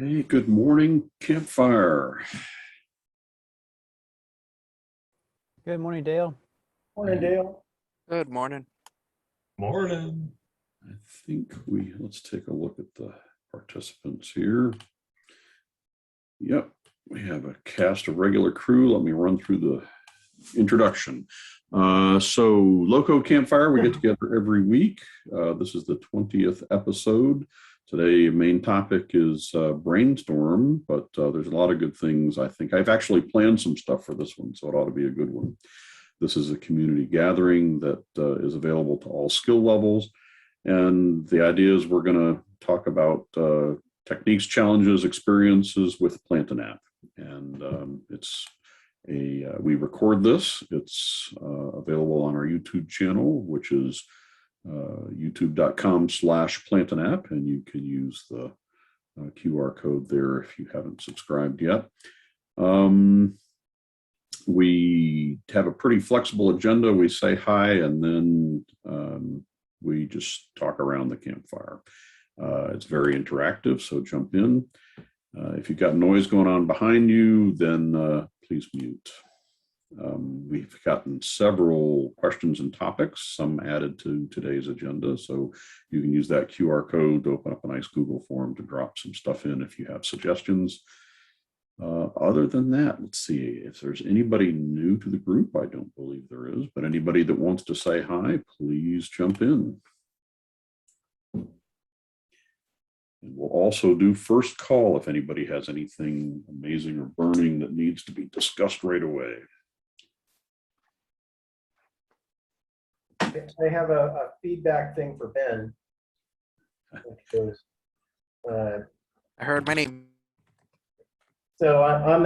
Hey, good morning, Campfire. Good morning, Dale. Morning, Dale. Good morning. Morning. I think let's take a look at the participants here. Yep, we have a cast of regular crew. Let me run through the introduction. So Low Code Campfire, we get together every week. This is the 20th episode. Today, main topic is Brainstorm, but there's a lot of good things. I think I've actually planned some stuff for this one, so it ought to be a good one. This is a community gathering that is available to all skill levels. And the idea is we're going to talk about techniques, challenges, experiences with PlantAnApp. And we record this. It's available on our YouTube channel, which is youtube.com/PlantAnApp, and you can use the QR code there if you haven't subscribed yet. We have a pretty flexible agenda. We say hi, and then we just talk around the campfire. It's very interactive, so jump in. If you've got noise going on behind you, then please mute. We've gotten several questions and topics, some added to today's agenda, so you can use that QR code to open up a nice Google form to drop some stuff in if you have suggestions. Other than that, let's see if there's anybody new to the group. I don't believe there is, but anybody that wants to say hi, please jump in. And we'll also do first call if anybody has anything amazing or burning that needs to be discussed right away. I have a feedback thing for Ben. I heard my name. So on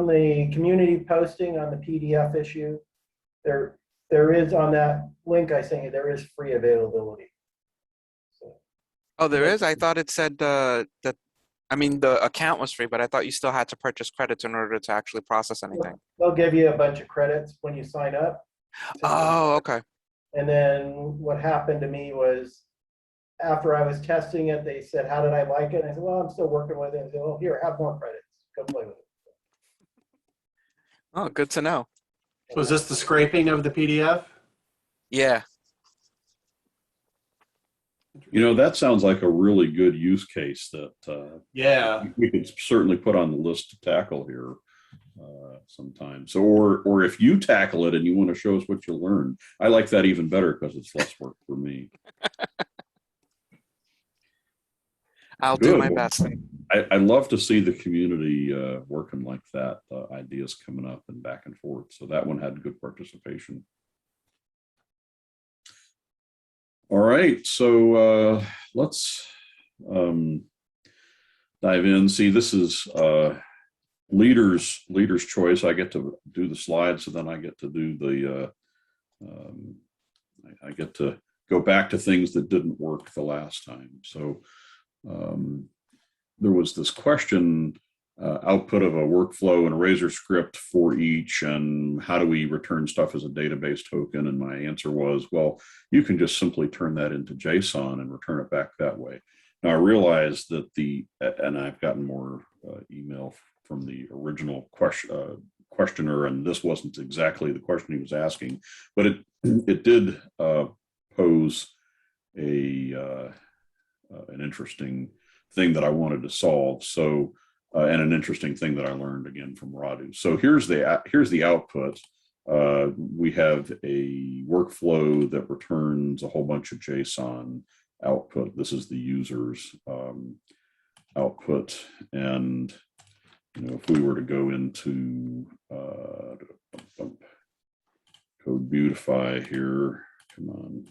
the community posting on the PDF issue, there is on that link I sent you, there is free availability. So, Oh, there is? I thought it said the account was free, but I thought you still had to purchase credits in order to actually process anything. they'll give you a bunch of credits when you sign up. Oh, okay. And then what happened to me was after I was testing it, they said, how did I like it? And I said, well, I'm still working with it. And they said, well, here, have more credits. Go play with it. Oh, good to know. So is this the scraping of the PDF? Yeah. You know, that sounds like a really good use case that Yeah. we could certainly put on the list to tackle here sometime. So, or if you tackle it and you want to show us what you learned, I like that even better because it's less work for me. I'll do my best. I love to see the community working like that, ideas coming up and back and forth. So that one had good participation. All right, so let's dive in. See, this is leader's choice. I get to do the slides, so then I get to do the I get to go back to things that didn't work the last time. So there was this question, output of a workflow and a RazorScript for each, and how do we return stuff as a database token? And my answer was, well, you can just simply turn that into JSON and return it back that way. Now I realized that and I've gotten more email from the original questioner, and this wasn't exactly the question he was asking, but it did pose an interesting thing that I wanted to solve. So, and an interesting thing that I learned again from Radu. So here's the output. We have a workflow that returns a whole bunch of JSON output. This is the user's output. And if we were to go into Code Beautify here, come on,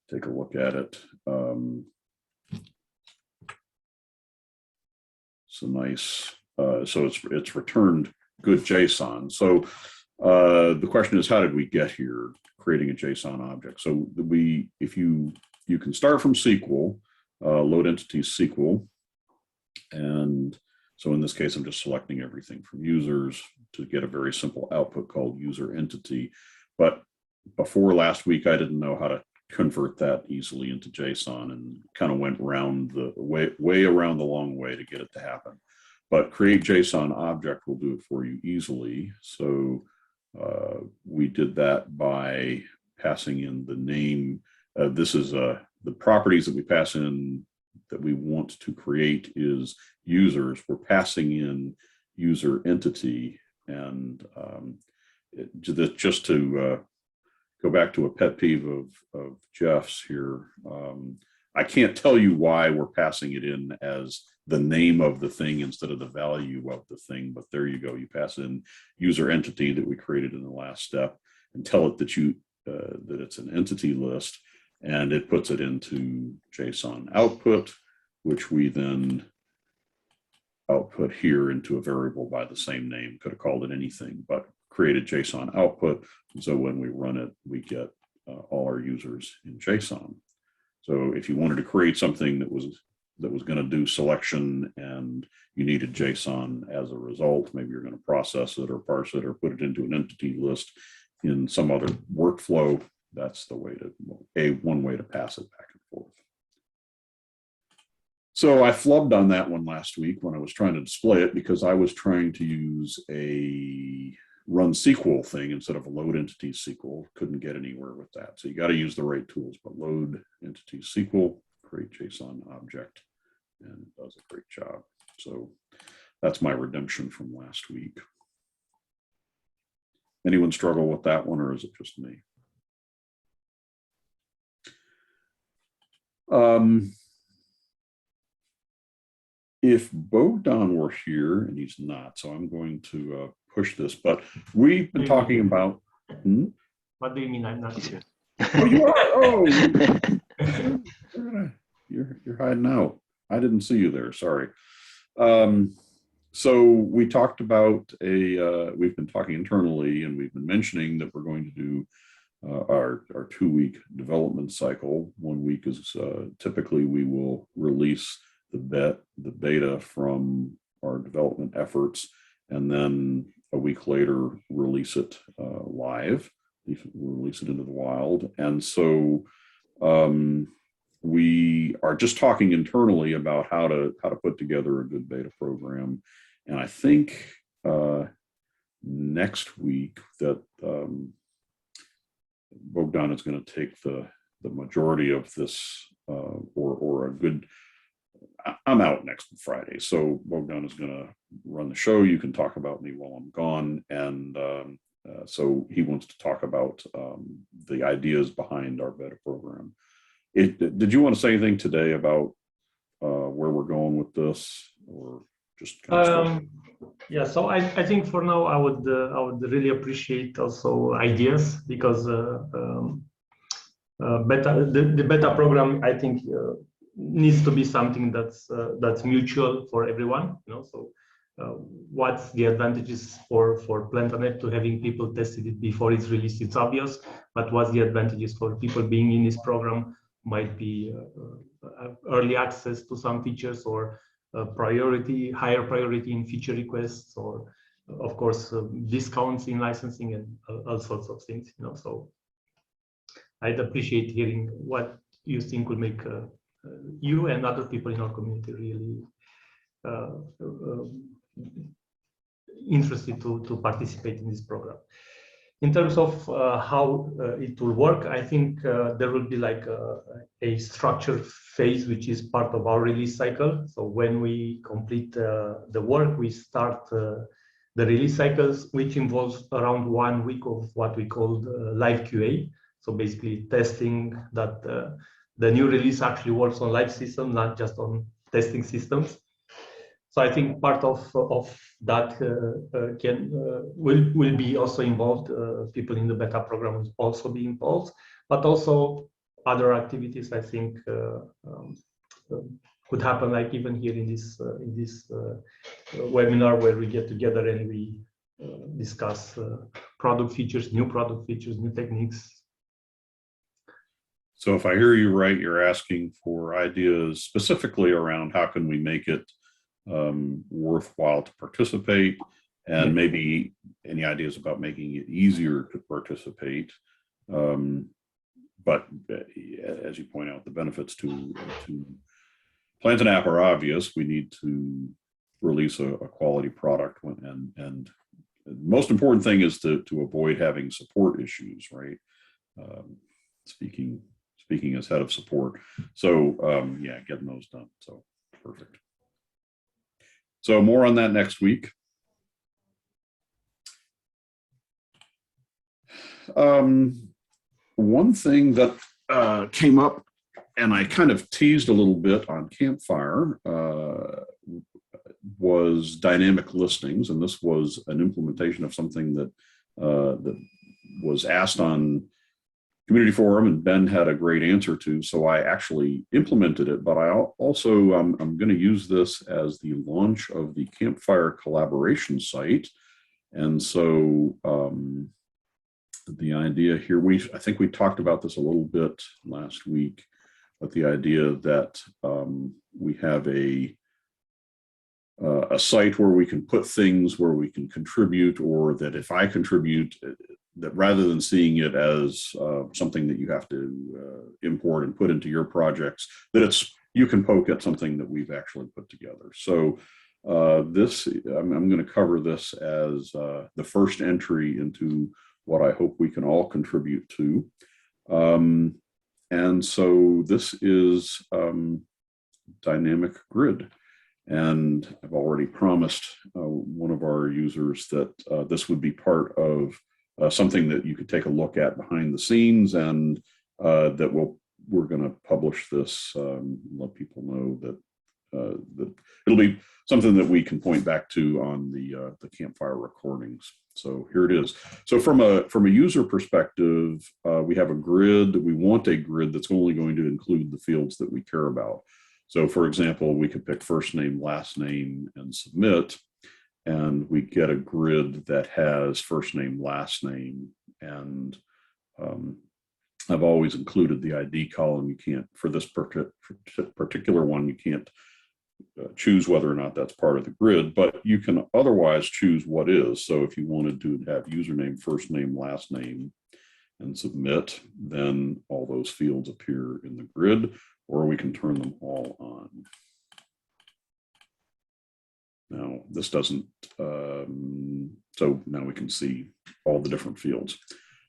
take a look at it. It's a nice, so it's returned good JSON. So the question is, how did we get here creating a JSON object? So if you can start from SQL, load entities SQL. And so in this case, I'm just selecting everything from users to get a very simple output called user entity. But before last week, I didn't know how to convert that easily into JSON, and kind of went round the way around the long way to get it to happen. But create JSON object will do it for you easily. So we did that by passing in the name. This is the properties that we pass in that we want to create is users. We're passing in user entity, and just to go back to a pet peeve of Jeff's here. I can't tell you why we're passing it in as the name of the thing instead of the value of the thing, but there you go. You pass in user entity that we created in the last step and tell it that that it's an entity list, and it puts it into JSON output, which we then output here into a variable by the same name. Could have called it anything, but created JSON output. So when we run it, we get all our users in JSON. So if you wanted to create something that was going to do selection and you needed JSON as a result, maybe you're going to process it or parse it or put it into an entity list in some other workflow, that's the way to, one way to pass it back and forth. So I flubbed on that one last week when I was trying to display it, because I was trying to use a run SQL thing instead of a load entity SQL. Couldn't get anywhere with that. So you got to use the right tools, but load entity SQL, create JSON object, and it does a great job. So that's my redemption from last week. Anyone struggle with that one, or is it just me? If Bogdan were here, and he's not, so I'm going to push this, but we've been talking about. What do you mean I'm not here? Oh, you are. Oh, you're hiding out. I didn't see you there. Sorry. So we talked about we've been talking internally, and we've been mentioning that we're going to do our 2-week development cycle. 1 week is typically we will release the beta from our development efforts, and then a week later release it live, release it into the wild. And so we are just talking internally about how to put together a good beta program. And I think next week that Bogdan is going to take the majority of this, or a good. I'm out next Friday, so Bogdan is going to run the show. You can talk about me while I'm gone, and so he wants to talk about the ideas behind our beta program. Did you want to say anything today about where we're going with this, or just kind of yeah, so I think for now I would really appreciate also ideas, because the beta program, I think needs to be something that's mutual for everyone, you know. So what's the advantages for PlantAnApp to having people tested it before it's released? It's obvious, but what's the advantages for people being in this program? Might be early access to some features, or higher priority in feature requests, or of course discounts in licensing, and all sorts of things, you know. So I'd appreciate hearing what you think will make you and other people in our community really interested to participate in this program. In terms of how it will work, I think there will be like a structured phase, which is part of our release cycle. So when we complete the work, we start the release cycles, which involves around 1 week of what we call live QA. So basically testing that the new release actually works on live systems, not just on testing systems. So I think part of that will be also involved. People in the beta program will also be involved, but also other activities, I think, could happen, like even here in this webinar, where we get together and we discuss product features, new techniques. So if I hear you right, you're asking for ideas specifically around how can we make it worthwhile to participate, and maybe any ideas about making it easier to participate. but as you point out, the benefits to PlantAnApp are obvious. We need to release a quality product and the most important thing is to avoid having support issues, right? Speaking as head of support. So yeah, getting those done. So perfect. So more on that next week. One thing that came up, and I kind of teased a little bit on Campfire, was dynamic listings, and this was an implementation of something that that was asked on community forum, and Ben had a great answer to. So I actually implemented it, but I also I'm going to use this as the launch of the Campfire collaboration site, and so the idea here, I think we talked about this a little bit last week, but the idea that we have a site where we can put things where we can contribute, or that if I contribute, that rather than seeing it as something that you have to import and put into your projects, that you can poke at something that we've actually put together. So I'm going to cover this as the first entry into what I hope we can all contribute to. And so this is dynamic grid. And I've already promised one of our users that this would be part of something that you could take a look at behind the scenes, and that we're going to publish this, let people know that it'll be something that we can point back to on the Campfire recordings. So here it is. So from a user perspective, we have a grid. We want a grid that's only going to include the fields that we care about. So for example, we could pick first name, last name, and submit, and we get a grid that has first name, last name, and I've always included the ID column. You can't, for this particular one, you can't choose whether or not that's part of the grid, but you can otherwise choose what is. So if you wanted to have username, first name, last name, and submit, then all those fields appear in the grid, or we can turn them all on. Now this doesn't, so now we can see all the different fields.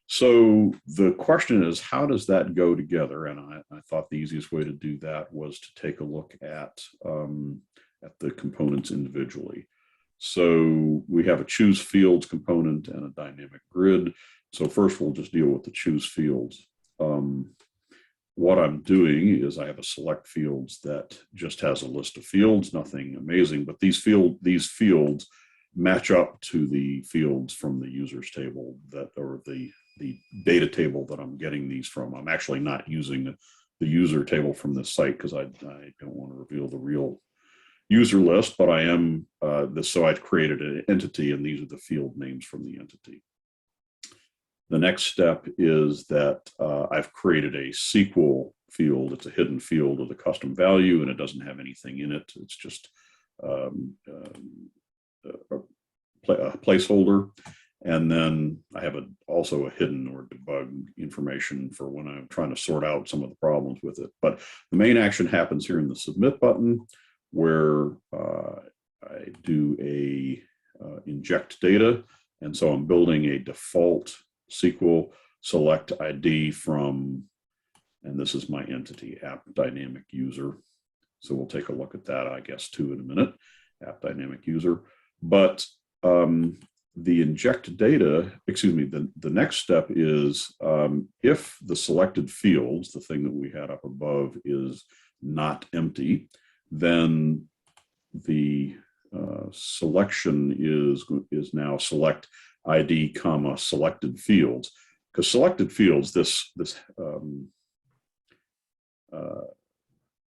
So the question is, how does that go together? And I thought the easiest way to do that was to take a look at the components individually. So we have a choose fields component and a dynamic grid. So first we'll just deal with the choose fields. What I'm doing is I have a select fields that just has a list of fields, nothing amazing, but these fields match up to the fields from the users table or the data table that I'm getting these from. I'm actually not using the user table from this site because I don't want to reveal the real user list, but I am so I've created an entity, and these are the field names from the entity. The next step is that I've created a SQL field. It's a hidden field with a custom value, and it doesn't have anything in it. It's just a placeholder. And then I have also a hidden or debug information for when I'm trying to sort out some of the problems with it. But the main action happens here in the submit button, where I do a inject data. And so I'm building a default SQL select ID from, and this is my entity, app dynamic user. So we'll take a look at that, I guess, too, in a minute, app dynamic user. But the inject data, excuse me, the next step is if the selected fields, the thing that we had up above, is not empty, then the selection is now select ID comma selected fields, because selected fields,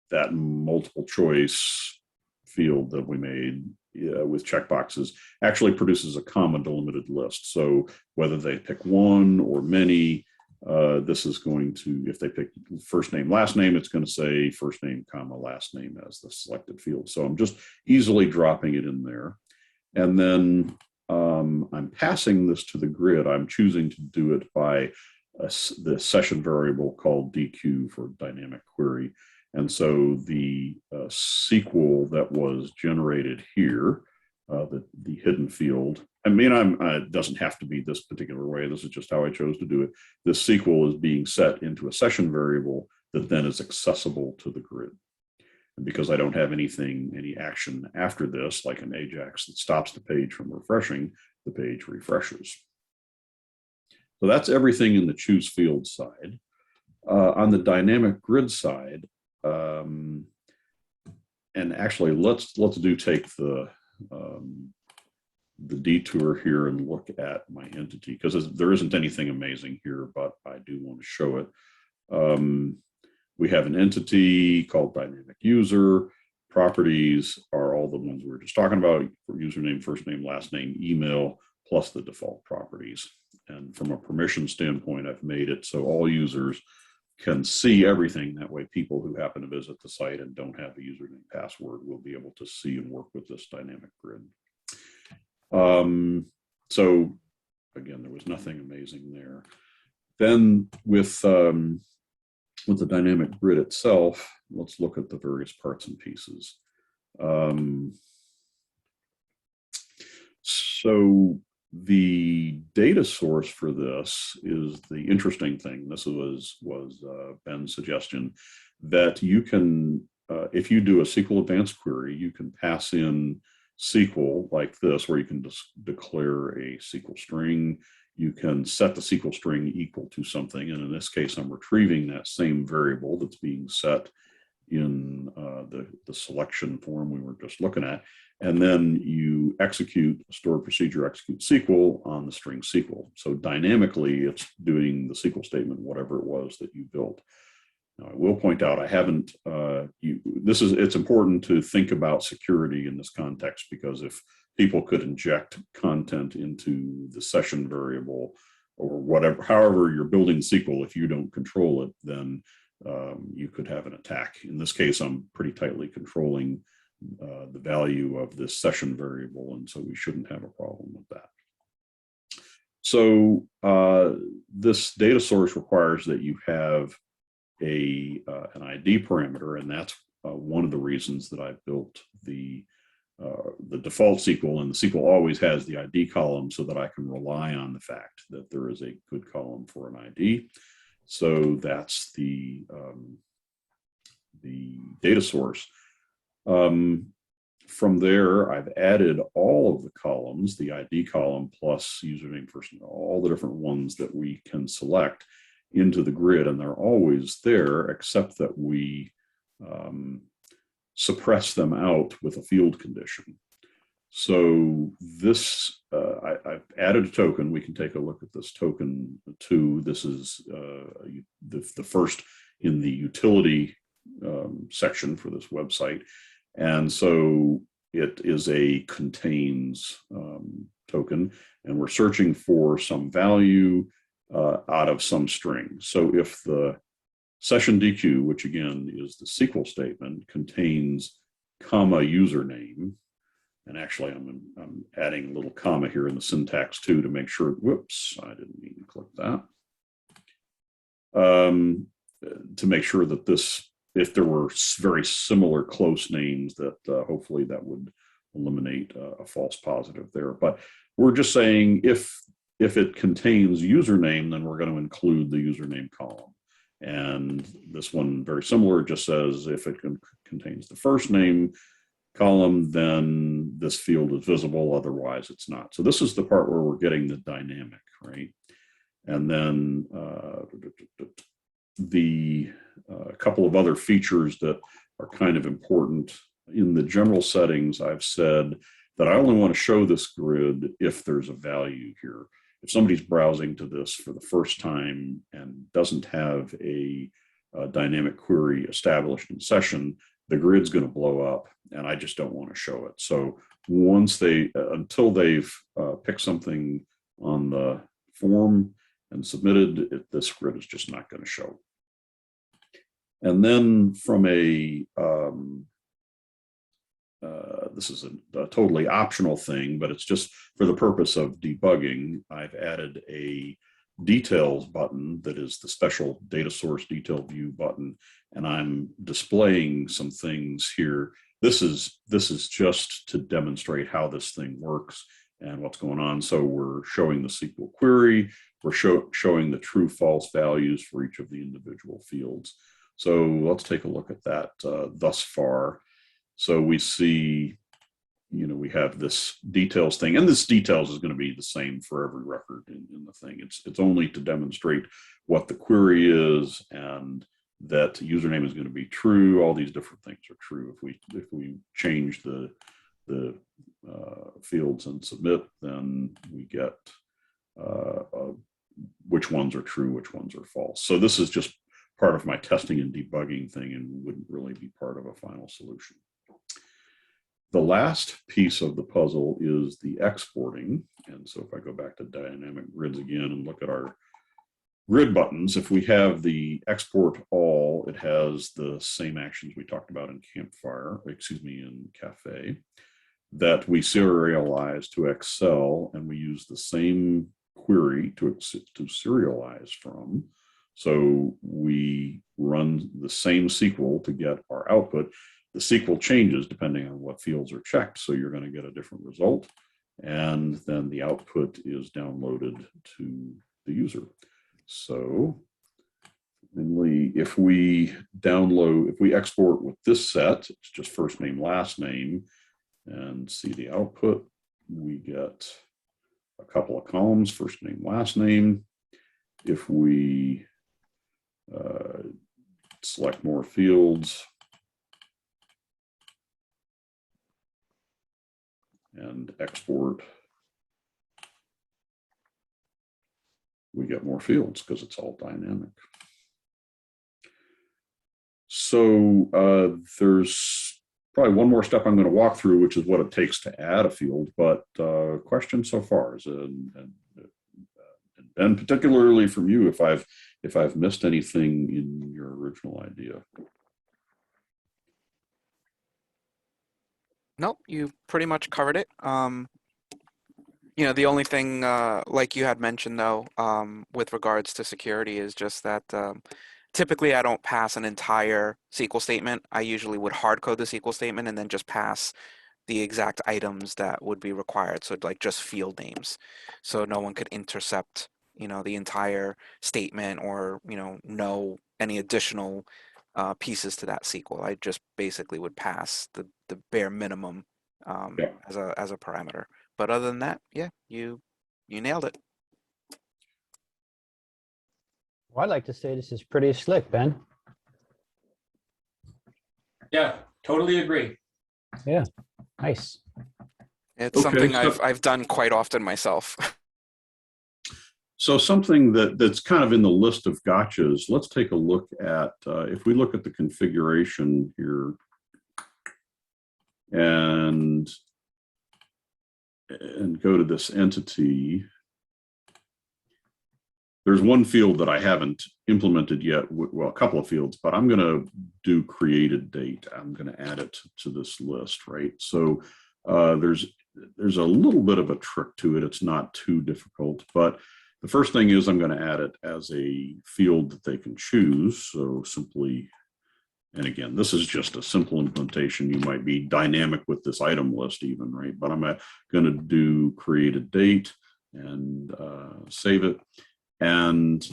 that multiple choice field that we made with checkboxes actually produces a comma delimited list. So whether they pick one or many, this is going to, if they pick first name, last name, it's going to say first name, comma, last name as the selected field. So I'm just easily dropping it in there. And then I'm passing this to the grid. I'm choosing to do it by the session variable called DQ for dynamic query. And so the SQL that was generated here, the hidden field, I mean, it doesn't have to be this particular way. This is just how I chose to do it. This SQL is being set into a session variable that then is accessible to the grid. And because I don't have any action after this, like an AJAX that stops the page from refreshing, the page refreshes. So that's everything in the choose field side. On the dynamic grid side, and actually let's take the detour here and look at my entity, because there isn't anything amazing here, but I do want to show it. We have an entity called dynamic user. Properties are all the ones we were just talking about: username, first name, last name, email, plus the default properties. And from a permission standpoint, I've made it so all users can see everything. That way, people who happen to visit the site and don't have the username password will be able to see and work with this dynamic grid. So again, there was nothing amazing there. Then with the dynamic grid itself, let's look at the various parts and pieces. So the data source for this is the interesting thing. This was Ben's suggestion, that you can, if you do a SQL advanced query, you can pass in SQL like this, where you can just declare a SQL string. You can set the SQL string equal to something. And in this case, I'm retrieving that same variable that's being set in the selection form we were just looking at. And then you execute stored procedure execute SQL on the string SQL. So dynamically, it's doing the SQL statement, whatever it was that you built. Now, I will point out, I haven't, it's important to think about security in this context, because if people could inject content into the session variable or whatever, however you're building SQL, if you don't control it, then you could have an attack. In this case, I'm pretty tightly controlling the value of this session variable, and so we shouldn't have a problem with that. So this data source requires that you have an ID parameter, and that's one of the reasons that I built the default SQL, and the SQL always has the ID column so that I can rely on the fact that there is a good column for an ID. So that's the data source. From there, I've added all of the columns, the ID column plus username, first name, all the different ones that we can select into the grid, and they're always there, except that we suppress them out with a field condition. So this, I've added a token. We can take a look at this token 2. This is the first in the utility section for this website. And so it is a contains token, and we're searching for some value out of some string. So if the session DQ, which again is the SQL statement, contains comma username, and actually I'm adding a little comma here in the syntax too to make sure, whoops, I didn't mean to click that. To make sure that this, if there were very similar close names, that hopefully that would eliminate a false positive there. But we're just saying if it contains username, then we're going to include the username column. And this one, very similar, just says if it contains the first name column, then this field is visible, otherwise it's not. So this is the part where we're getting the dynamic, right? And then a couple of other features that are kind of important. In the general settings, I've said that I only want to show this grid if there's a value here. If somebody's browsing to this for the first time and doesn't have a dynamic query established in session, the grid's going to blow up, and I just don't want to show it. So once until they've picked something on the form and submitted, this grid is just not going to show. And then from a, this is a totally optional thing, but it's just for the purpose of debugging, I've added a details button that is the special data source detail view button, and I'm displaying some things here. This is just to demonstrate how this thing works and what's going on. So we're showing the SQL query, we're showing the true false values for each of the individual fields. So let's take a look at that thus far. So we see, you know, we have this details thing, and this details is going to be the same for every record in the thing. It's only to demonstrate what the query is and that username is going to be true. All these different things are true. If we change the fields and submit, then we get which ones are true, which ones are false. So this is just part of my testing and debugging thing and wouldn't really be part of a final solution. The last piece of the puzzle is the exporting. And so if I go back to dynamic grids again and look at our grid buttons, if we have the export all, it has the same actions we talked about in Campfire, excuse me, in Cafe, that we serialize to Excel, and we use the same query to serialize from. So we run the same SQL to get our output. The SQL changes depending on what fields are checked, so you're going to get a different result, and then the output is downloaded to the user. So if we export with this set, it's just first name, last name, and see the output, we get a couple of columns, first name, last name. If we select more fields and export, we get more fields because it's all dynamic. So there's probably one more step I'm going to walk through, which is what it takes to add a field. But questions so far, and particularly from you, if I've missed anything in your original idea. Nope, you pretty much covered it. You know, the only thing, like you had mentioned though, with regards to security is just that typically I don't pass an entire SQL statement. I usually would hard code the SQL statement and then just pass the exact items that would be required. So like just field names. So no one could intercept, you know, the entire statement or, you know any additional pieces to that SQL. I just basically would pass the bare minimum as a parameter. But other than that, yeah, you nailed it. Well, I'd like to say this is pretty slick, Ben. Yeah, totally agree. Yeah, nice. It's Okay, something so- I've done quite often myself. So something that's kind of in the list of gotchas, let's take a look at, if we look at the configuration here and go to this entity, there's one field that I haven't implemented yet, well, a couple of fields, but I'm going to do created date. I'm going to add it to this list, right? So there's a little bit of a trick to it. It's not too difficult, but the first thing is I'm going to add it as a field that they can choose. So simply, and again, this is just a simple implementation. You might be dynamic with this item list even, right? But I'm going to do created date and save it and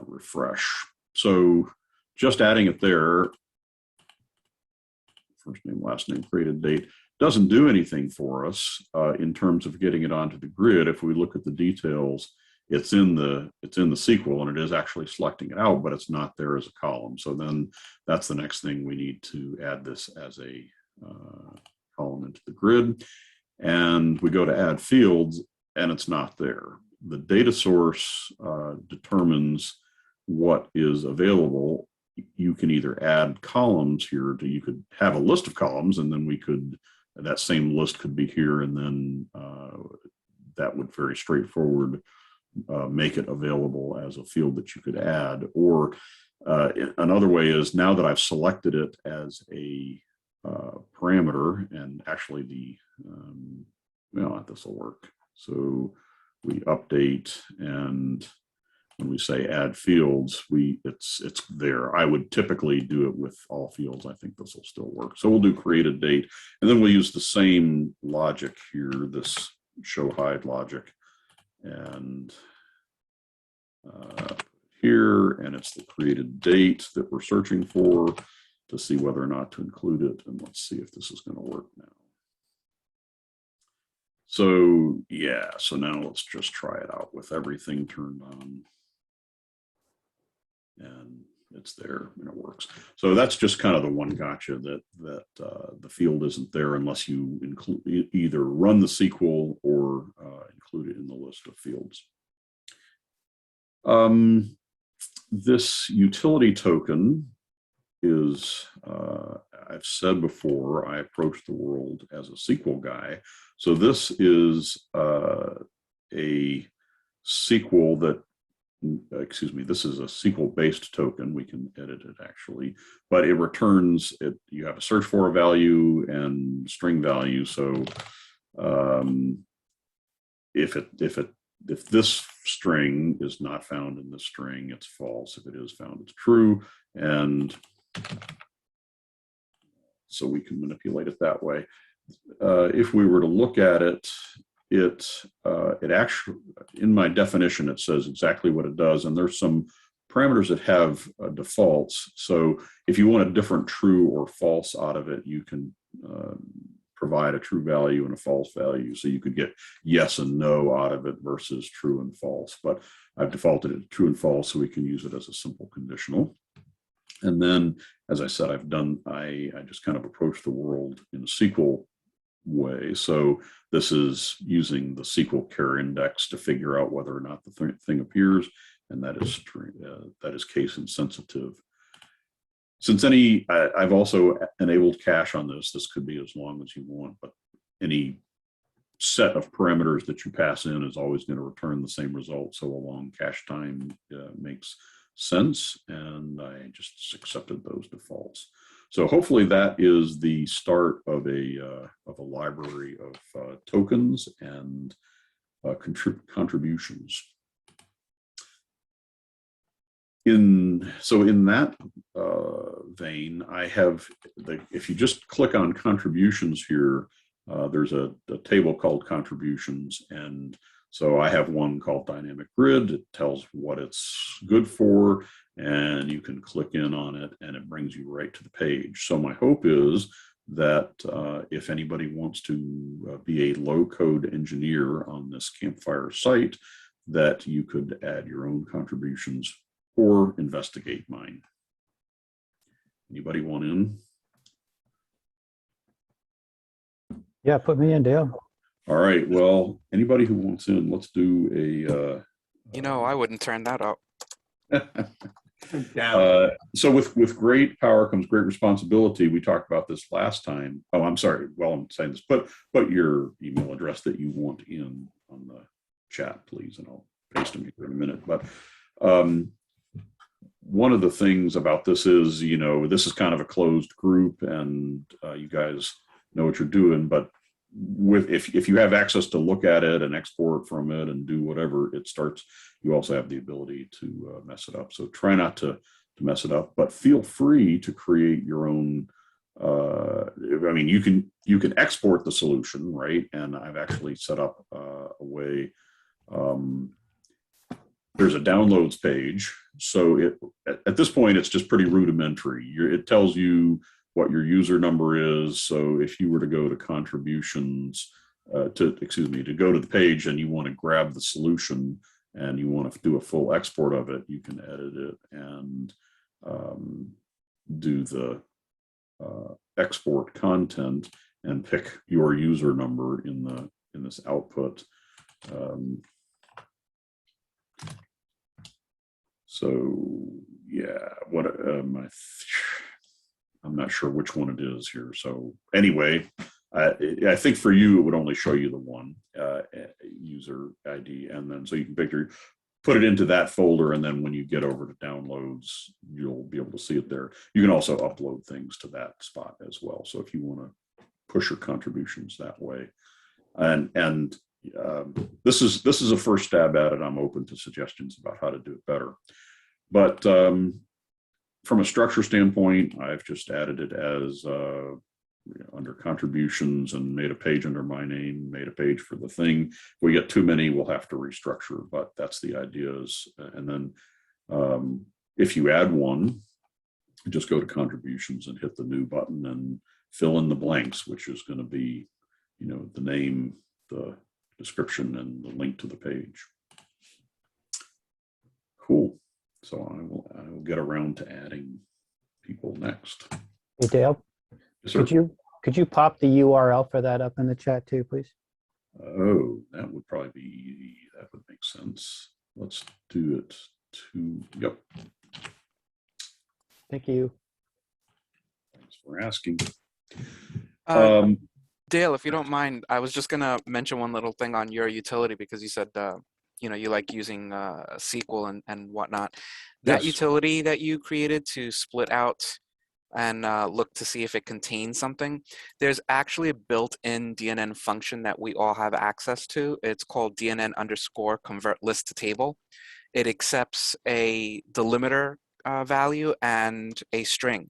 refresh. So just adding it there, first name, last name, created date, doesn't do anything for us in terms of getting it onto the grid. If we look at the details, it's in the SQL and it is actually selecting it out, but it's not there as a column. So then that's the next thing. We need to add this as a column into the grid, and we go to add fields and it's not there. The data source determines what is available. You can either add columns here you could have a list of columns, and then that same list could be here, and then that would very straightforward make it available as a field that you could add. Or another way is, now that I've selected it as a parameter, and actually this will work. So we update, and when we say add fields, it's there. I would typically do it with all fields. I think this will still work. So we'll do create a date, and then we'll use the same logic here, this show hide logic, and here, and it's the created date that we're searching for to see whether or not to include it. And let's see if this is going to work now. So yeah, so now let's just try it out with everything turned on. And it's there and it works. So that's just kind of the one gotcha, that the field isn't there unless you include, either run the SQL or include it in the list of fields. This utility token is, I've said before, I approach the world as a SQL guy. So this is a SQL that, excuse me, this is a SQL-based token. We can edit it actually, but it returns it. You have a search for a value and string value. So if this string is not found in this string, it's false. If it is found, it's true. And so we can manipulate it that way. If we were to look at it, it actually, in my definition, it says exactly what it does. And there's some parameters that have defaults. So if you want a different true or false out of it, you can provide a true value and a false value. So you could get yes and no out of it versus true and false. But I've defaulted it to true and false so we can use it as a simple conditional. And then, as I said, I just kind of approach the world in a SQL way. So this is using the SQL char index to figure out whether or not the thing appears, and that is case insensitive. Since I've also enabled cache on this. This could be as long as you want, but any set of parameters that you pass in is always going to return the same result. So a long cache time makes sense, and I just accepted those defaults. So hopefully that is the start of a library of tokens and contributions. In that vein, I have, if you just click on contributions here, there's a table called contributions, and so I have one called Dynamic Grid. It tells what it's good for, and you can click in on it, and it brings you right to the page. So my hope is that if anybody wants to be a low-code engineer on this Campfire site, that you could add your own contributions or investigate mine. Anybody want in? Yeah, put me in, Dale. All right, well, anybody who wants in, let's do a... I wouldn't turn that up. So with great power comes great responsibility. We talked about this last time. Oh, I'm sorry. Well, I'm saying this, put your email address that you want in on the chat, please, and I'll paste them here in a minute. But one of the things about this is, this is kind of a closed group, and you guys know what you're doing, but if you have access to look at it and export from it and do whatever, you also have the ability to mess it up. So try not to mess it up, but feel free to create your own. You can export the solution, right? And I've actually set up a way. There's a downloads page. So at this point, it's just pretty rudimentary. It tells you what your user number is. So if you were to go to contributions, to go to the page and you want to grab the solution and you want to do a full export of it, you can edit it and do the export content and pick your user number in this output. So yeah, I'm not sure which one it is here. So anyway, I think for you, it would only show you the one user ID. And then so you can put it into that folder. And then when you get over to downloads, you'll be able to see it there. You can also upload things to that spot as well. So if you want to push your contributions that way, and this is a first stab at it. I'm open to suggestions about how to do it better. But from a structure standpoint, I've just added it as under contributions and made a page under my name, made a page for the thing. If we get too many, we'll have to restructure, but that's the idea is, and then if you add one, just go to contributions and hit the new button and fill in the blanks, which is going to be, the name, the description, and the link to the page. Cool. So I will get around to adding people next. Hey, Dale, Yes, sir. could you pop the URL for that up in the chat too, please? Oh, that would make sense. Let's do it yep. Thank you. Thanks for asking. Dale, if you don't mind, I was just gonna mention one little thing on your utility because you said you like using SQL and whatnot. That Yes. utility that you created to split out and look to see if it contains something, there's actually a built-in DNN function that we all have access to. It's called DNN_convert list to table. It accepts a delimiter value and a string.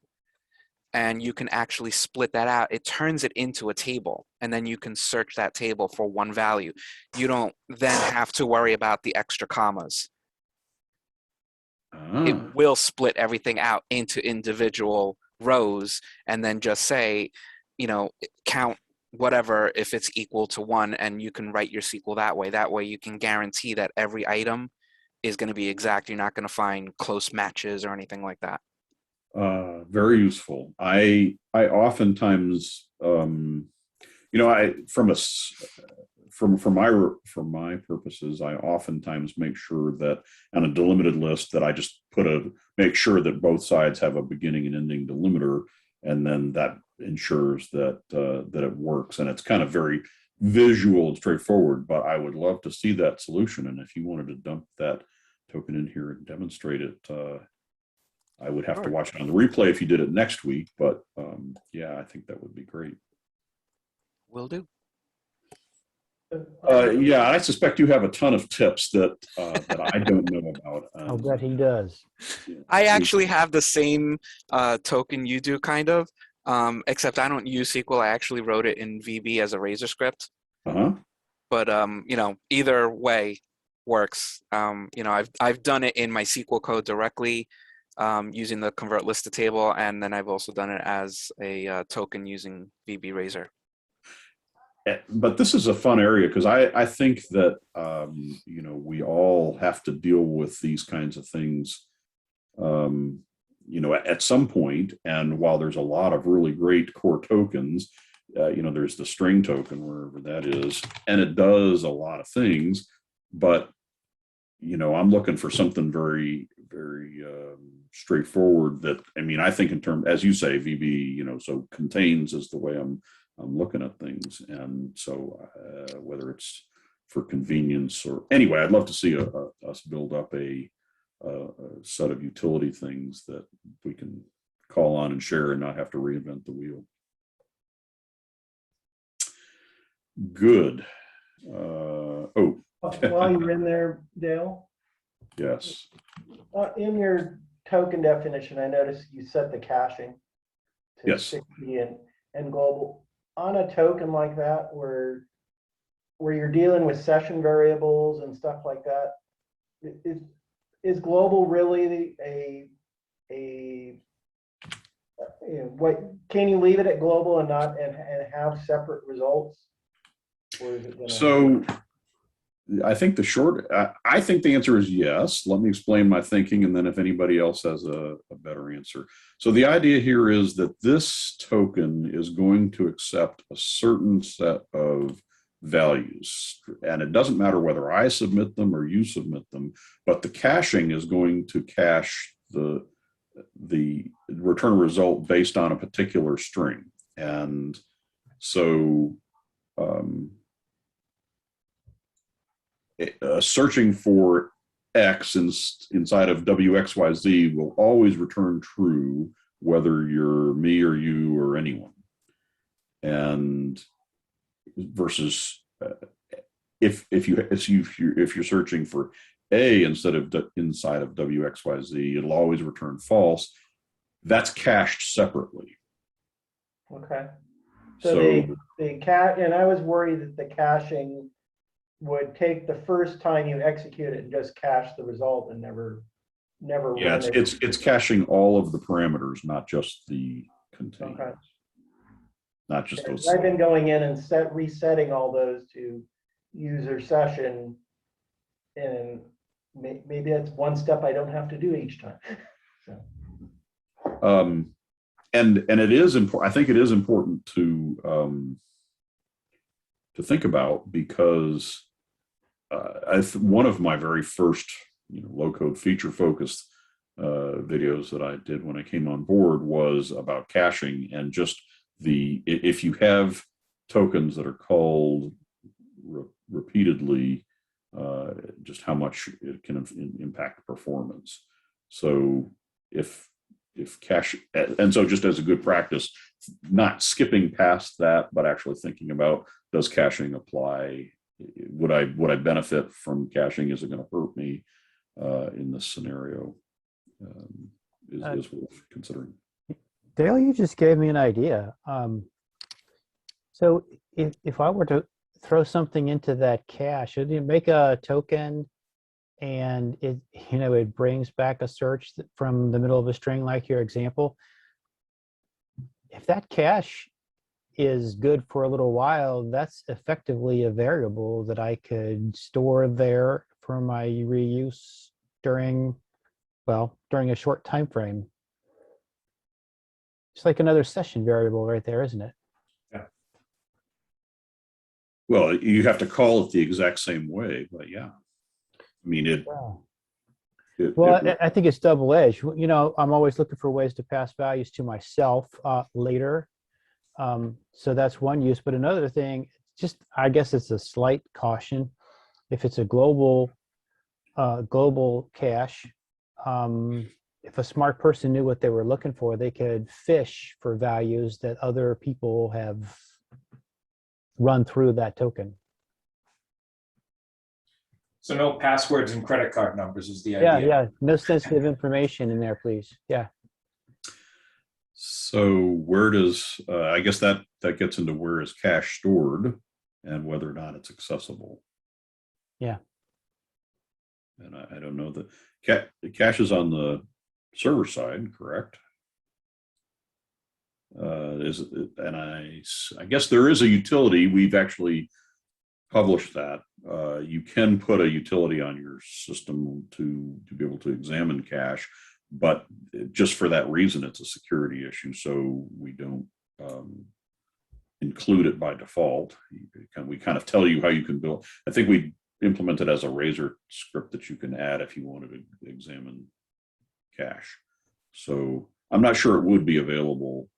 And you can actually split that out. It turns it into a table, and then you can search that table for one value. You don't then have to worry about the extra commas. It will split everything out into individual rows and then just say, count whatever if it's equal to 1, and you can write your SQL that way. That way you can guarantee that every item is going to be exact. You're not going to find close matches or anything like that. Very useful. I oftentimes, for my purposes, I oftentimes make sure that on a delimited list that I just make sure that both sides have a beginning and ending delimiter, and then that ensures that it works. And it's kind of very visual and straightforward. But I would love to see that solution. And if you wanted to dump that token in here and demonstrate it, I would have to watch it on the replay if you did it next week, but yeah, I think that would be great. Will do. Yeah, I suspect you have a ton of tips that I don't know about. I'll bet he does. Yeah. I actually have the same token you do, kind of, except I don't use SQL. I actually wrote it in VB as a RazorScript. But either way works. I've done it in my SQL code directly. Using the convert list to table, and then I've also done it as a token using VB Razor. But this is a fun area because I think that we all have to deal with these kinds of things at some point. And while there's a lot of really great core tokens, there's the string token, wherever that is, and it does a lot of things, but I'm looking for something very, very straightforward that, I think in terms, as you say, VB, so contains is the way I'm looking at things. And so whether it's for convenience or anyway, I'd love to see us build up a set of utility things that we can call on and share and not have to reinvent the wheel. Good. While you're in there, Dale, Yes. in your token definition, I noticed you set the caching to Yes. 60 and global. On a token like that, where you're dealing with session variables and stuff like that, is global really what can you leave it at global and not and have separate results? Or is it gonna... So I think I think the answer is yes. Let me explain my thinking, and then if anybody else has a better answer. So the idea here is that this token is going to accept a certain set of values, and it doesn't matter whether I submit them or you submit them, but the caching is going to cache the return result based on a particular string. And so searching for X inside of WXYZ will always return true, whether you're me or you or anyone. And versus if you're searching for A instead of inside of WXYZ, it'll always return false. That's cached separately. Okay. So, So the cat, and I was worried that the caching would take the first time you execute it and just cache the result and never yeah, run it. it's caching all of the parameters, not just the containers. Okay. Not just those. I've been going in and resetting all those to user session, and maybe that's one step I don't have to do each time. So. And it is important. I think it is important to think about, because one of my very first low code feature focused videos that I did when I came on board was about caching, and just if you have tokens that are called repeatedly, just how much it can impact performance. So if cache, and so just as a good practice, not skipping past that, but actually thinking about, does caching apply? Would I benefit from caching? Is it going to hurt me in this scenario? Is worth considering. Dale, you just gave me an idea. So if I were to throw something into that cache, would you make a token and it brings back a search from the middle of a string like your example? If that cache is good for a little while, that's effectively a variable that I could store there for my reuse during a short time frame. It's like another session variable right there, isn't it? Yeah. Well, you have to call it the exact same way, but yeah. I mean, I think it's double-edged. I'm always looking for ways to pass values to myself later. So that's one use. But another thing, I guess it's a slight caution. If it's a global cache, if a smart person knew what they were looking for, they could fish for values that other people have run through that token. So no passwords and credit card numbers is the idea. Yeah. No sensitive information in there, please. Yeah. So where does, I guess that gets into where is cache stored and whether or not it's accessible. Yeah. And I don't know that the cache is on the server side, correct? And I guess there is a utility. We've actually published that. You can put a utility on your system to be able to examine cache, but just for that reason, it's a security issue. So we don't include it by default. We kind of tell you how you can build. I think we implemented as a RazorScript that you can add if you wanted to examine cache. So I'm not sure it would be available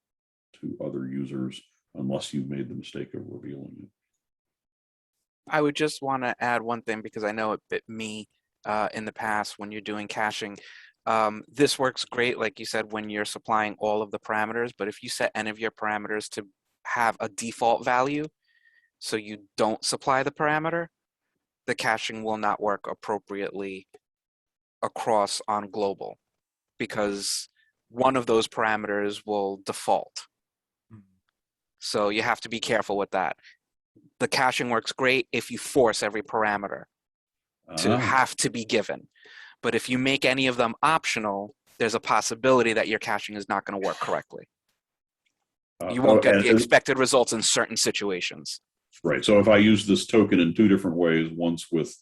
to other users unless you've made the mistake of revealing it. I would just want to add one thing, because I know it bit me in the past when you're doing caching. This works great, like you said, when you're supplying all of the parameters, but if you set any of your parameters to have a default value, so you don't supply the parameter, the caching will not work appropriately across on global, because one of those parameters will default. So you have to be careful with that. The caching works great if you force every parameter to have to be given. But if you make any of them optional, there's a possibility that your caching is not going to work correctly. You won't get the expected results in certain situations. Right. So if I use this token in two different ways, once with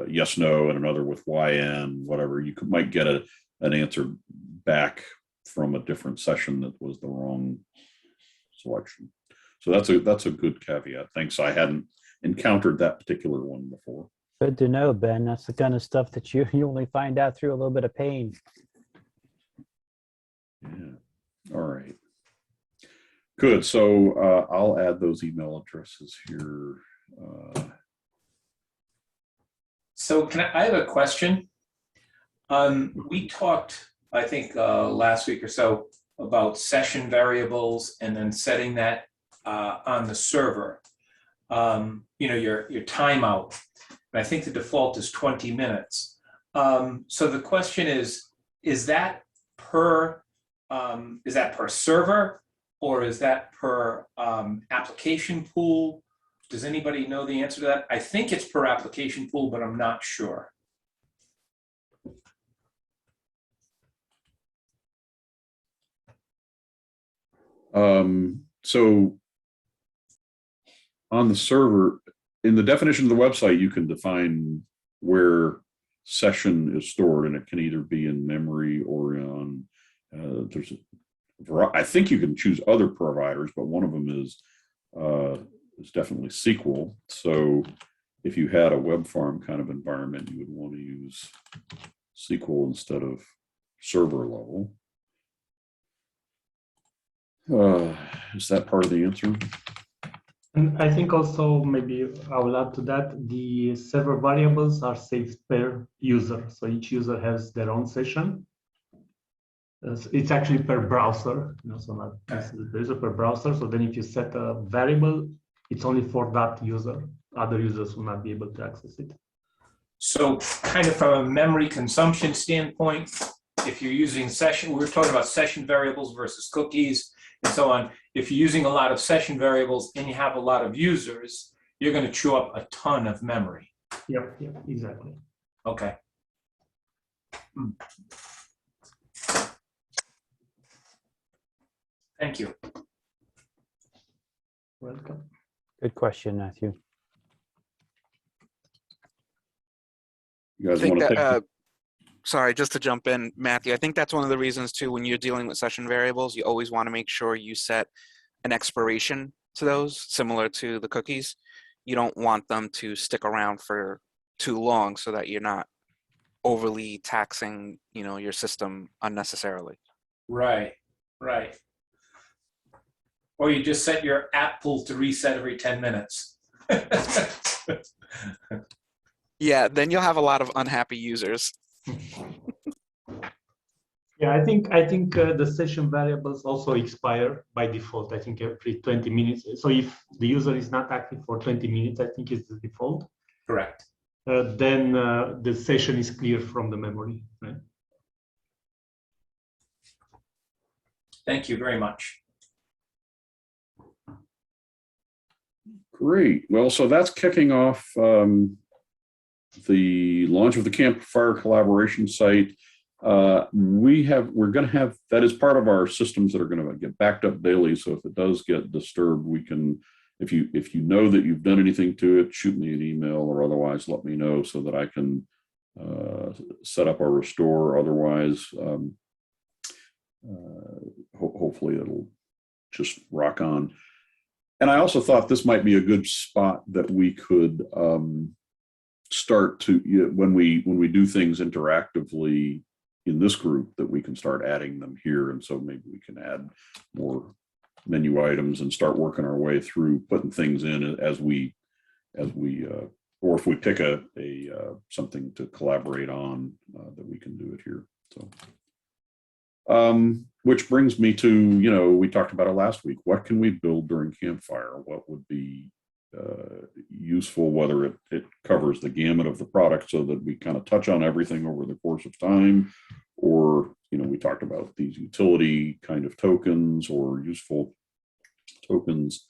yes, no, and another with YN, whatever, you might get an answer back from a different session that was the wrong selection. So that's a good caveat. Thanks. I hadn't encountered that particular one before. Good to know, Ben. That's the kind of stuff that you only find out through a little bit of pain. Yeah. All right. Good. So I'll add those email addresses here. So I have a question. We talked, I think, last week or so about session variables and then setting that on the server. your timeout. And I think the default is 20 minutes. So the question is that per server, or is that per application pool? Does anybody know the answer to that? I think it's per application pool, but I'm not sure. So on the server, in the definition of the website, you can define where session is stored, and it can either be in memory or on, I think you can choose other providers, but one of them is definitely SQL. So if you had a web farm kind of environment, you would want to use SQL instead of server level. Is that part of the answer? And I think also, maybe I will add to that, the server variables are saved per user. So each user has their own session. It's actually per browser, so not user per browser. So then if you set a variable, it's only for that user. Other users will not be able to access it. So kind of from a memory consumption standpoint, if you're using session, we were talking about session variables versus cookies and so on. If you're using a lot of session variables and you have a lot of users, you're going to chew up a ton of memory. Yep, exactly. Okay. Thank you. Welcome. Good question, Matthew. You guys I think want to that, take? sorry, just to jump in, Matthew, I think that's one of the reasons too, when you're dealing with session variables, you always want to make sure you set an expiration to those, similar to the cookies. You don't want them to stick around for too long so that you're not overly taxing, your system unnecessarily. Right. Or you just set your app pool to reset every 10 minutes. Yeah, then you'll have a lot of unhappy users. Yeah, I think the session variables also expire by default. I think every 20 minutes. So if the user is not active for 20 minutes, I think is the default. Correct. Then the session is cleared from the memory. Right? Thank you very much. Great. Well, so that's kicking off the launch of the Campfire collaboration site. We're going to have, that is part of our systems that are going to get backed up daily. So if it does get disturbed, we can, if you know that you've done anything to it, shoot me an email, or otherwise let me know so that I can set up a restore. Otherwise, hopefully it'll just rock on. And I also thought this might be a good spot that we could start to, when we do things interactively in this group, that we can start adding them here. And so maybe we can add more menu items and start working our way through putting things in as we or if we pick a something to collaborate on, that we can do it here. So. Which brings me to, we talked about it last week. What can we build during Campfire? What would be useful, whether it covers the gamut of the product so that we kind of touch on everything over the course of time, or, we talked about these utility kind of tokens or useful tokens.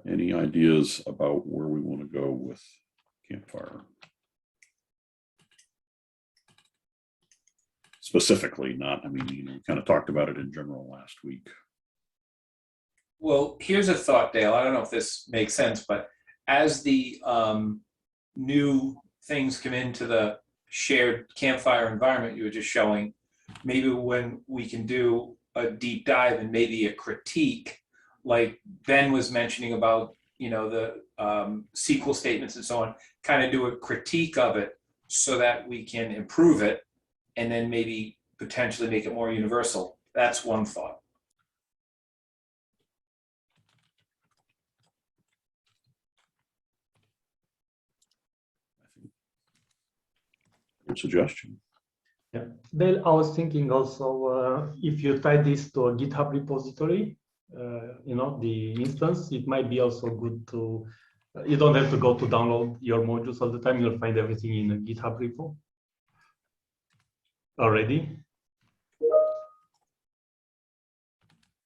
Any ideas about where we want to go with Campfire? Specifically, not, we kind of talked about it in general last week. Well, here's a thought, Dale. I don't know if this makes sense, but as the new things come into the shared Campfire environment you were just showing, maybe when we can do a deep dive and maybe a critique, like Ben was mentioning about, the SQL statements and so on, kind of do a critique of it so that we can improve it, and then maybe potentially make it more universal. That's one thought. Good suggestion. Yeah. Then I was thinking also, if you tie this to a GitHub repository, the instance, it might be also good to You don't have to go to download your modules all the time. You'll find everything in a GitHub repo already.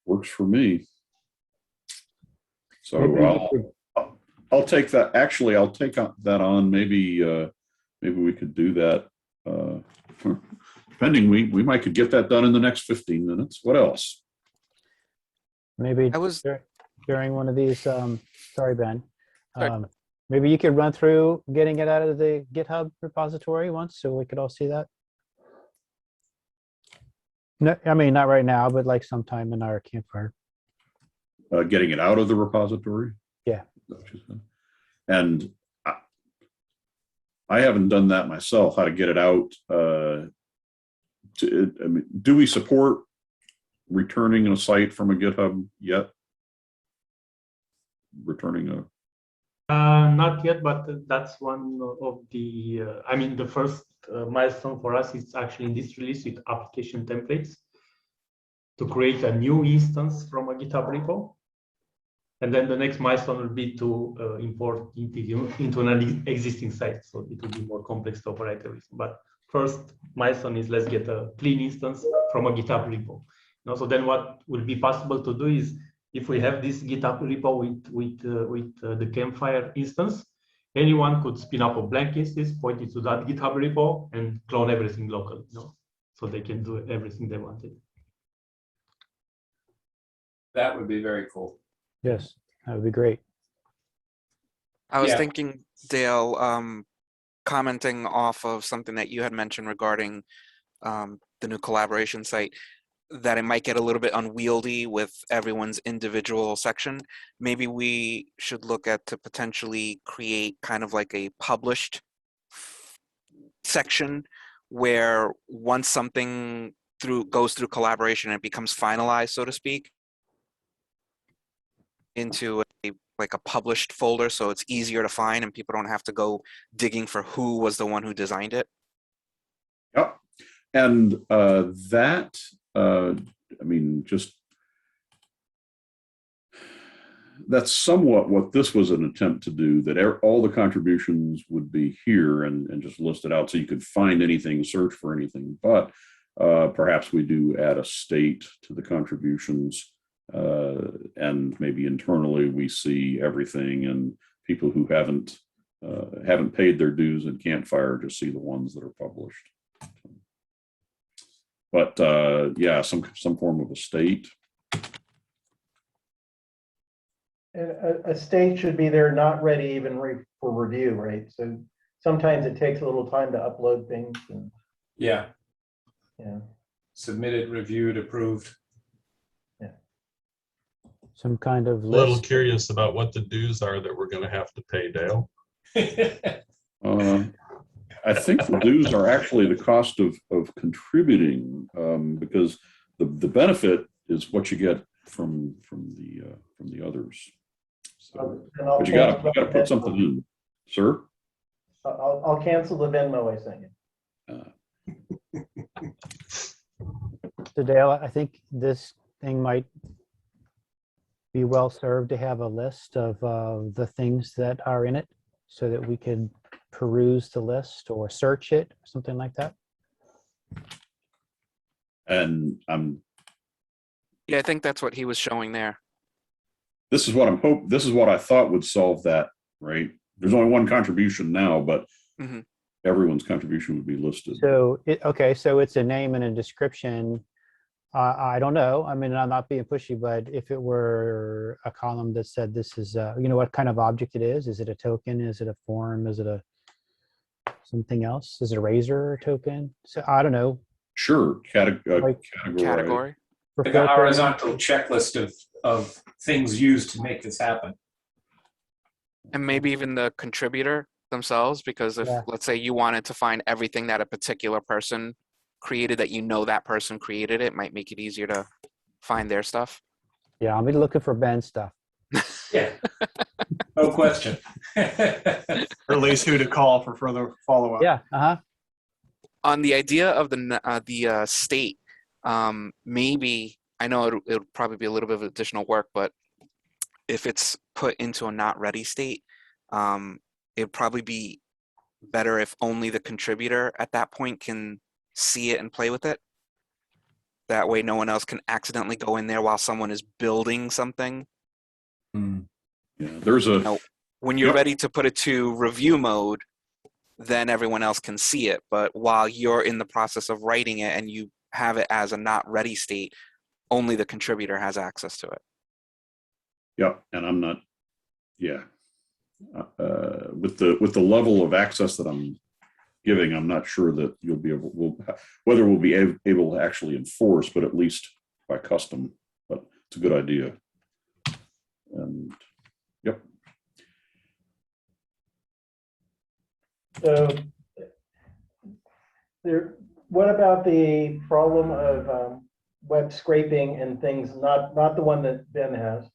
Works for me. So Maybe you could- I'll take that. Actually, I'll take that on. Maybe we could do that. Depending, we might could get that done in the next 15 minutes. What else? Maybe I was during one of these, sorry, Ben. Sorry. Maybe you could run through getting it out of the GitHub repository once so we could all see that. No, I mean, not right now, but like sometime in our campfire. Getting it out of the repository? Yeah. Is that what you said? And I haven't done that myself, how to get it out. I mean, do we support returning a site from a GitHub yet? Returning a... Not yet, but that's one of the, I mean, the first milestone for us is actually in this release with application templates to create a new instance from a GitHub repo. And then the next milestone will be to import into an existing site. So it will be more complex to operate everything. But first milestone is let's get a clean instance from a GitHub repo. So then what will be possible to do is if we have this GitHub repo with the Campfire instance, anyone could spin up a blank instance, point it to that GitHub repo, and clone everything locally. So they can do everything they wanted. That would be very cool. Yes, that would be great. I was Yeah. thinking, Dale, commenting off of something that you had mentioned regarding the new collaboration site, that it might get a little bit unwieldy with everyone's individual section. Maybe we should look at to potentially create kind of like a published section where once something goes through collaboration and it becomes finalized, so to speak, into like a published folder, so it's easier to find and people don't have to go digging for who was the one who designed it. Yep. And that, I mean, just that's somewhat what this was an attempt to do, that all the contributions would be here and just listed out so you could find anything, search for anything. But perhaps we do add a state to the contributions, and maybe internally we see everything, and people who haven't paid their dues in Campfire just see the ones that are published. But yeah, some form of a state. And a state should be there, not ready even for review, right? So sometimes it takes a little time to upload things. And, Yeah. yeah. Submitted, reviewed, approved. Some kind of A little list. curious about what the dues are that we're going to have to pay, Dale. I think the dues are actually the cost of contributing, because the benefit is what you get from the others. So, but you got to put something in, sir. I'll cancel the Venmo I sent you. So Dale, I think this thing might be well served to have a list of the things that are in it so that we could peruse the list or search it or something like that. And Yeah, I think that's what he was showing there. this is what I thought would solve that, right? There's only one contribution now, but Mhm. everyone's contribution would be listed. So okay, so it's a name and a description. I don't know. I mean, I'm not being pushy, but if it were a column that said this is, you know, what kind of object it is? Is it a token? Is it a form? Is it a something else? Is it a Razor token? So I don't know. Sure, Like Category. for Like a filtering. horizontal checklist of things used to make this happen. And maybe even the contributor themselves, because if, Yeah. let's say you wanted to find everything that a particular person created, that you know that person created, it might make it easier to find their stuff. Yeah, I'll be looking for Ben's stuff. Yeah. No question. Or at least who to call for further follow-up. Yeah. On the idea of the state, maybe, I know it'll probably be a little bit of additional work, but if it's put into a not ready state, it'd probably be better if only the contributor at that point can see it and play with it. That way no one else can accidentally go in there while someone is building something. Yeah, there's a, You know, when you're Yep. ready to put it to review mode, then everyone else can see it. But while you're in the process of writing it and you have it as a not ready state, only the contributor has access to it. yeah, and I'm not, yeah. With the level of access that I'm giving, I'm not sure that you'll be able, whether we'll be able to actually enforce, but at least by custom. But it's a good idea. And yep. So what about the problem of web scraping and things, not the one that Ben has,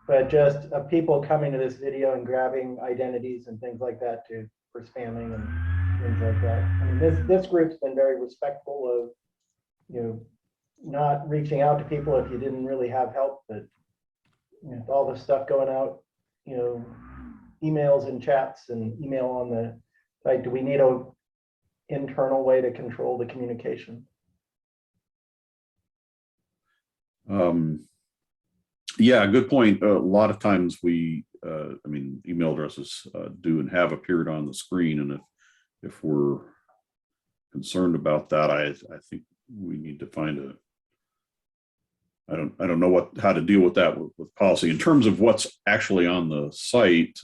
but just people coming to this video and grabbing identities and things like that for spamming and things like that? I mean, this group's been very respectful of, not reaching out to people if you didn't really have help, but all the stuff going out, emails and chats and email on the site. Do we need a internal way to control the communication? Yeah, good point. A lot of times we, I mean, email addresses do and have appeared on the screen, and if we're concerned about that, I think we need to find a. I don't know how to deal with that with policy in terms of what's actually on the site.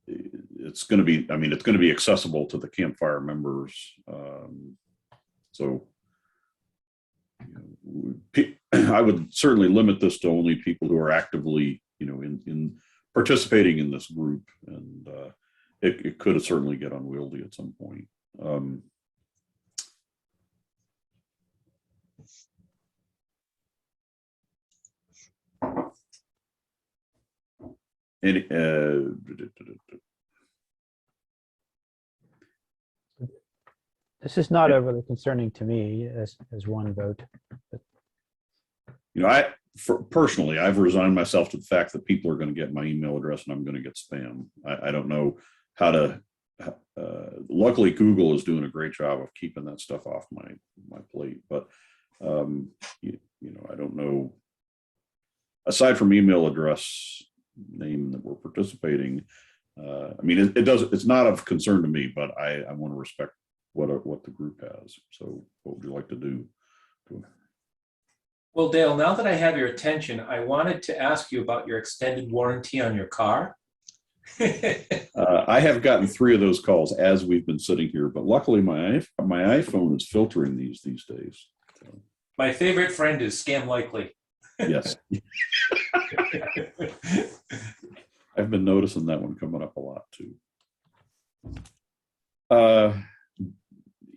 It's going to be, I mean, it's going to be accessible to the Campfire members. So I would certainly limit this to only people who are actively, in participating in this group, and it could certainly get unwieldy at some point. This is not overly concerning to me as one vote. But Personally, I've resigned myself to the fact that people are going to get my email address and I'm going to get spam. I don't know how to. Luckily, Google is doing a great job of keeping that stuff off my plate. But I don't know. Aside from email address name that we're participating, I mean, it's not of concern to me, but I want to respect what the group has. So what would you like to do? Well, Dale, now that I have your attention, I wanted to ask you about your extended warranty on your car. I have gotten 3 of those calls as we've been sitting here, but luckily my iPhone is filtering these days. So. My favorite friend is Scam Likely. Yes. I've been noticing that one coming up a lot too.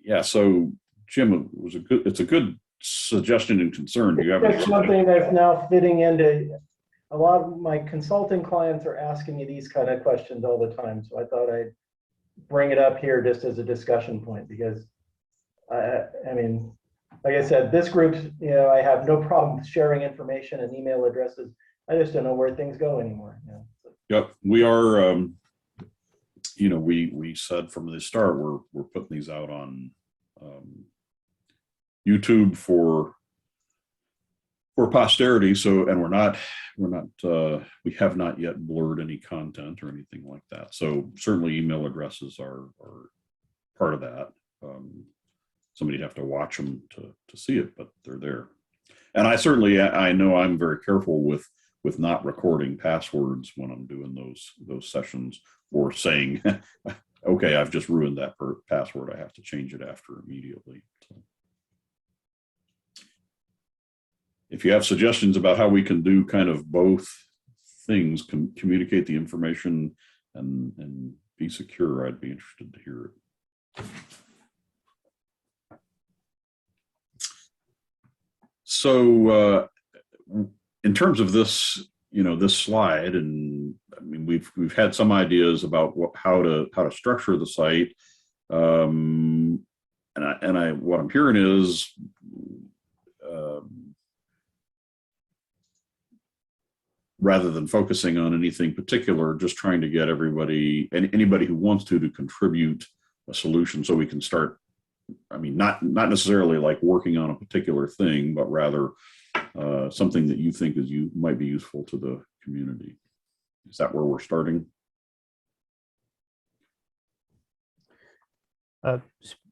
Yeah, so Jim, it's a good suggestion and concern. Do you have It's something that's now fitting into a lot of my consulting clients are asking me these kind of questions all the time. So I thought I'd bring it up here just as a discussion point, because I mean, like I said, this group, I have no problem sharing information and email addresses. I just don't know where things go anymore. Yep, we are. We said from the start we're putting these out on YouTube for posterity. So, and we have not yet blurred any content or anything like that. So certainly email addresses are part of that. Somebody'd have to watch them to see it, but they're there. And I know I'm very careful with not recording passwords when I'm doing those sessions, or saying, okay, I've just ruined that password, I have to change it after immediately. So if you have suggestions about how we can do kind of both things, communicate the information and be secure, I'd be interested to hear it. So in terms of this, this slide, and I mean, we've had some ideas about how to structure the site, and what I'm hearing is rather than focusing on anything particular, just trying to get everybody and anybody who wants to contribute a solution so we can start. I mean, not necessarily like working on a particular thing, but rather something that you think might be useful to the community. Is that where we're starting?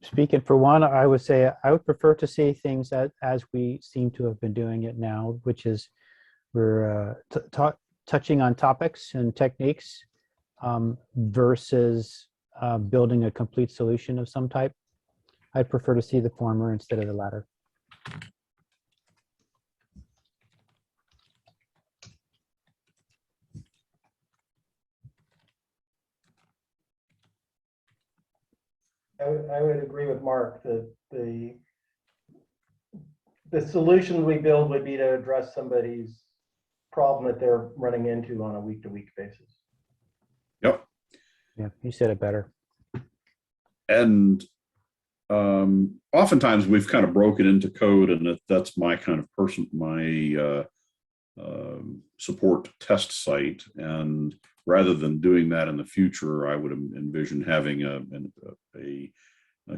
Speaking for one, I would say I would prefer to see things as we seem to have been doing it now, which is we're touching on topics and techniques versus building a complete solution of some type. I'd prefer to see the former instead of the latter. I would agree with Mark that the solution we build would be to address somebody's problem that they're running into on a week-to-week basis. Yep. Yeah, you said it better. And oftentimes we've kind of broken into code, and that's my kind of my support test site. And rather than doing that in the future, I would envision having a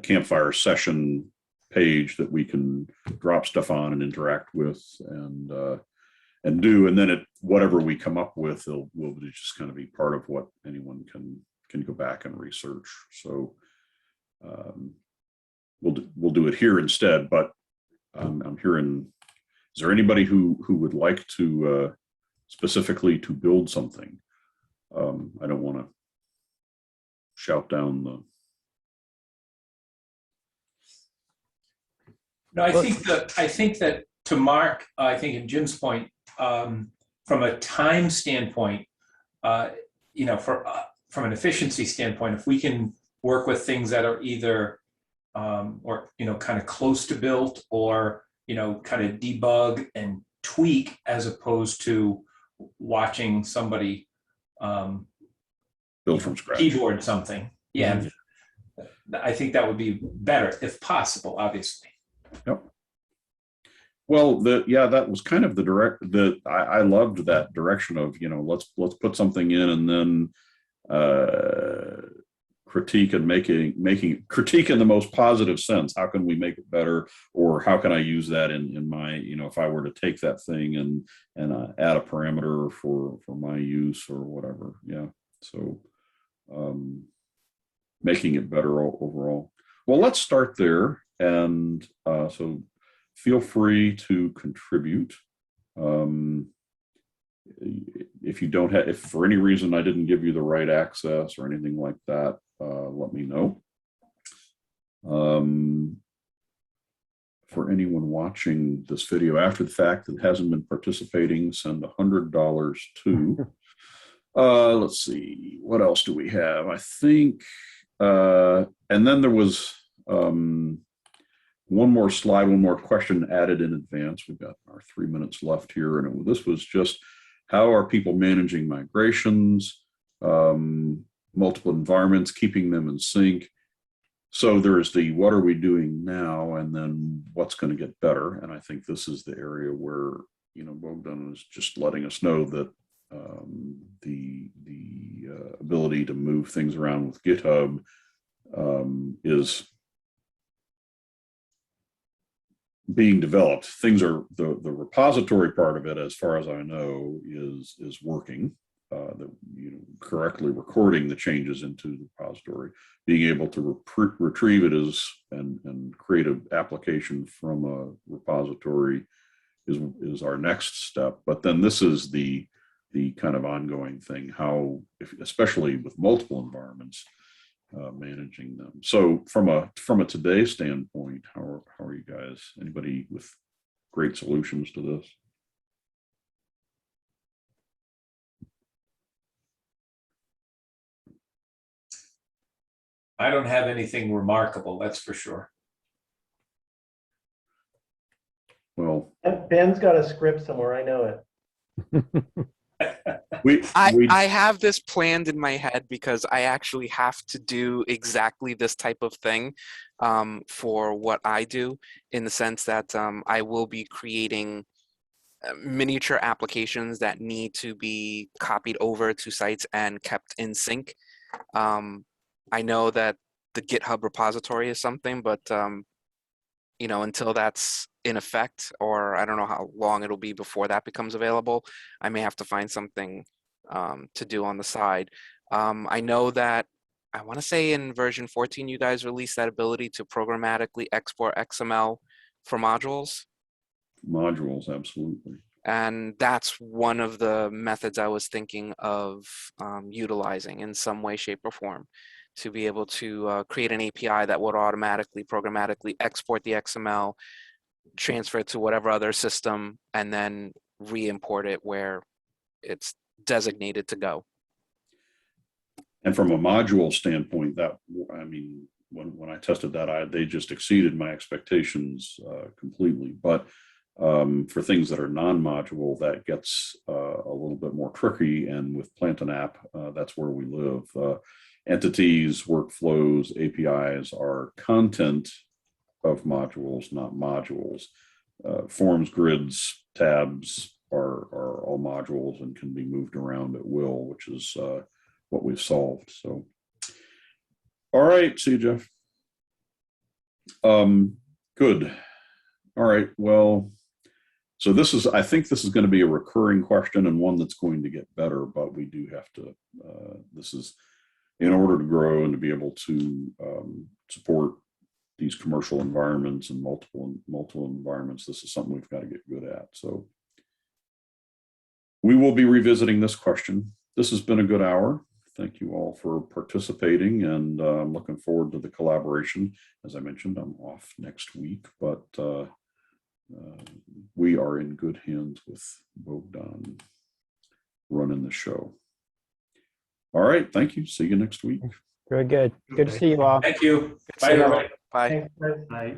Campfire session page that we can drop stuff on and interact with and do, and then whatever we come up with will just kind of be part of what anyone can go back and research. So we'll do it here instead. But I'm hearing, is there anybody who would like to specifically to build something? I don't want to shout down the. No, I think that to Mark, I think in Jim's point, from a time standpoint, from an efficiency standpoint, if we can work with things that are either or kind of close to built, or kind of debug and tweak, as opposed to watching somebody Build from scratch, keyboard something. Yeah, I think that would be better if possible, obviously. Yep. Well, that was kind of I loved that direction of, let's put something in and then critique and making critique in the most positive sense. How can we make it better, or how can I use that in my, if I were to take that thing and add a parameter for my use or whatever. Yeah. So making it better overall. Well, let's start there. And so feel free to contribute. If you don't have, if for any reason I didn't give you the right access or anything like that, let me know. For anyone watching this video after the fact that hasn't been participating, send $100 to. Let's see, what else do we have? I think, and then there was one more slide, one more question added in advance. We've got our 3 minutes left here, and this was just, how are people managing migrations, multiple environments, keeping them in sync? So there's the what are we doing now, and then what's going to get better. And I think this is the area where, Bogdan is just letting us know that the ability to move things around with GitHub is being developed. Things are, the repository part of it, as far as I know, is working. Correctly recording the changes into the repository, being able to retrieve it and create an application from a repository is our next step. But then this is the kind of ongoing thing, how, especially with multiple environments, managing them. So from a today standpoint, how are you guys? Anybody with great solutions to this? I don't have anything remarkable, that's for sure. Well, Ben's got a script somewhere, I know it. I have this planned in my head, because I actually have to do exactly this type of thing for what I do, in the sense that I will be creating miniature applications that need to be copied over to sites and kept in sync. I know that the GitHub repository is something, but you know, until that's in effect, or I don't know how long it'll be before that becomes available, I may have to find something to do on the side. I know that I want to say in version 14, you guys released that ability to programmatically export XML for modules. Modules, absolutely. And that's one of the methods I was thinking of utilizing in some way, shape, or form, to be able to create an API that would automatically, programmatically export the XML, transfer it to whatever other system, and then re-import it where it's designated to go. And from a module standpoint, that, I mean, when I tested that, they just exceeded my expectations completely. But for things that are non-module, that gets a little bit more tricky. And with PlantAnApp, that's where we live. Entities, workflows, APIs are content of modules, not modules. Forms, grids, tabs are all modules and can be moved around at will, which is what we've solved. So, all right, see you, Jeff. Good. All right, well, so I think this is going to be a recurring question and one that's going to get better, but we do have to, this is in order to grow and to be able to support these commercial environments and multiple environments. This is something we've got to get good at. So we will be revisiting this question. This has been a good hour. Thank you all for participating, and I'm looking forward to the collaboration. As I mentioned, I'm off next week, but we are in good hands with Bogdan running the show. All right, thank you. See you next week. Very good. Good to see you all. Thank you. Good to see Bye, you all. everybody. Bye. Thanks, Chris. Bye.